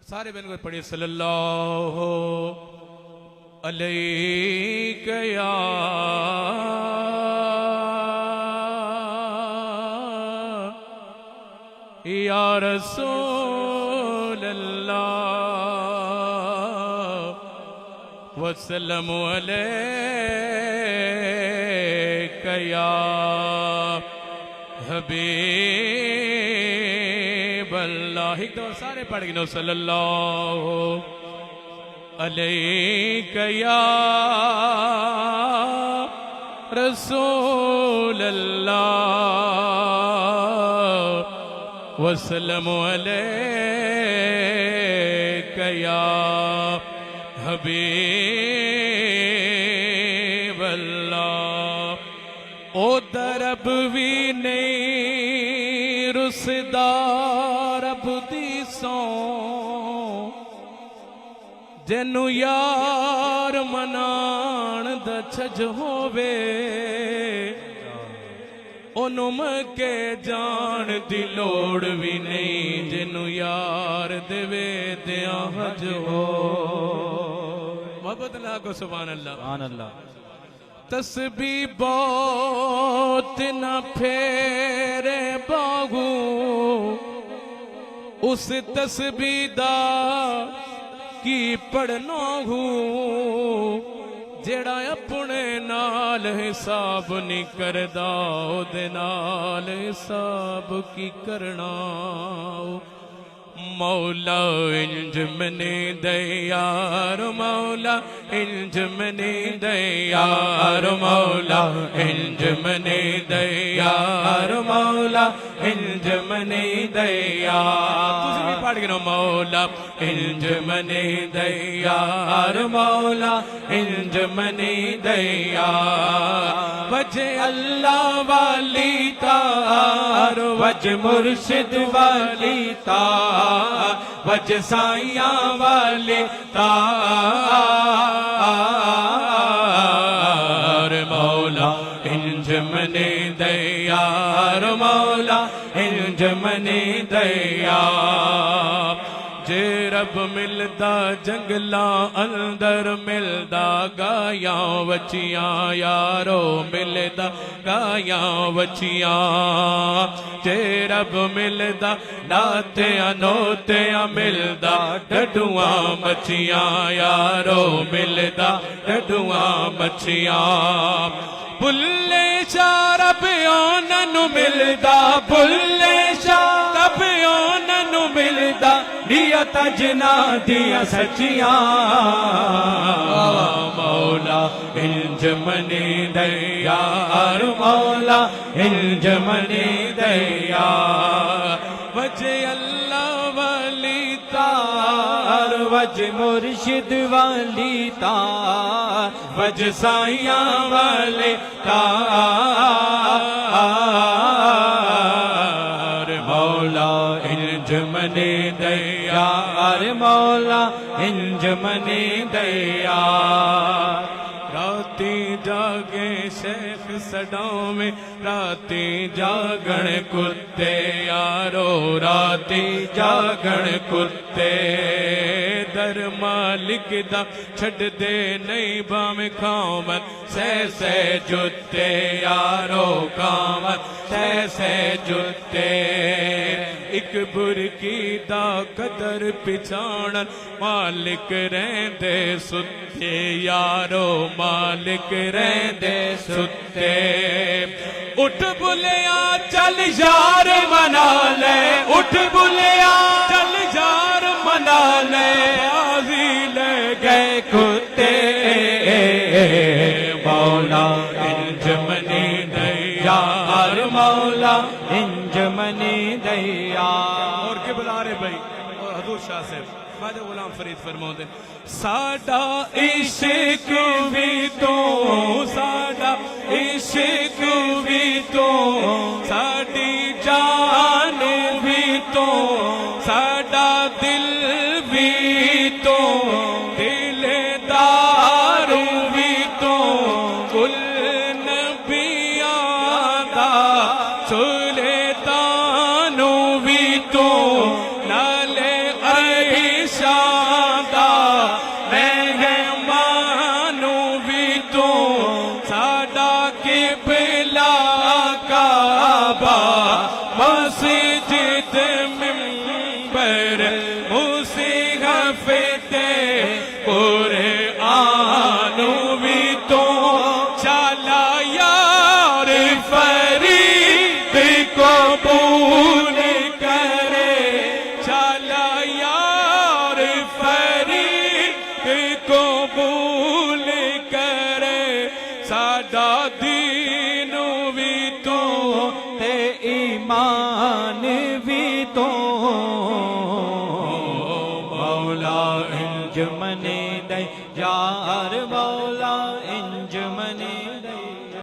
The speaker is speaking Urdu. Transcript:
سارے بہن کو پڑھیے صلی اللہ علیہ یا رسول اللہ وسلم علیک یا حبیب اللہ. ایک دو سارے پڑھ گئے صلی اللہ علیک یا رسول اللہ وسلم علیک یا حبیب اللہ. او درب بھی نہیں رسدار رب دی سوں جنو یار منان دا چھج ہووے انہوں مکے جان دی لوڑ بھی نہیں جنو یار دوے دیاں حج ہو. محبت اللہ کو سبحان اللہ. سبحان اللہ. تسبیح بہت نہ پھیرے باغو اس تسبیح دا کی پڑھنا ہوں جیڑا اپنے نال حساب نہیں کردا او دے نال حساب کی کرنا. مولا انج منی دے یار مولا انج منی دے یار مولا انج منی دے یار مولا انج منی دے یار. تسی بھی پڑھ گئے مولا انج منی دے یار مولا انج منی دے یار. وجہ اللہ والی تار وجہ مرشد والی تار وجہ سائیاں والی تار. مولا انج منی دے یار مولا انج منی دے یار. جے رب ملدا جنگلاں اندر ملدا گایاں وچیاں یارو ملدا گایاں وچیاں. جے رب ملدا ناتیاں نوتیاں ملدا ڈڈواں مچھیاں یارو ملدا ڈڈواں مچھیاں. بلے شاہ رب انہاں ملدا بلے شاہ رب انہاں ملدا نیت جنا دیا سچیاں. مولا انج منی دے یار مولا انج منی دے یار. وجہ اللہ والی تار وجہ مرشد والی تار وجہ سائیاں والی تار. مولا انج منی دے یار مولا انج منی دے یار. راتی جاگے شیخ سڈاؤں میں راتی جاگن کتے یارو راتی جاگن کتے. در مالک دا چھڑ دے نہیں بام کامت سہ جتے یارو کامت سہ جتے. ایک برکی دا قدر پچھاڑن مالک رہندے ستے یارو مالک رہندے ستے. اٹھ بلیا چل یار منا لے اٹھ بلیا چل یار منا لے بازی لے گئے کتے. مولا انج منی دے یار مولا انج منی دے یار. اور کے بلا رہے بھائی حضور شاہ صاحب خواجہ غلام فرید فرماؤں دے ساڈا عشق بھی تو ساڈا عشق بھی تو ساڈی جان بھی تو ساڈا دل بھی تو دل دار بھی تو کل نبیاں دا سلطان بھی تو نالے عائشہ خیر مصحف تے قرآن بھی تو چلا یار فرید قبول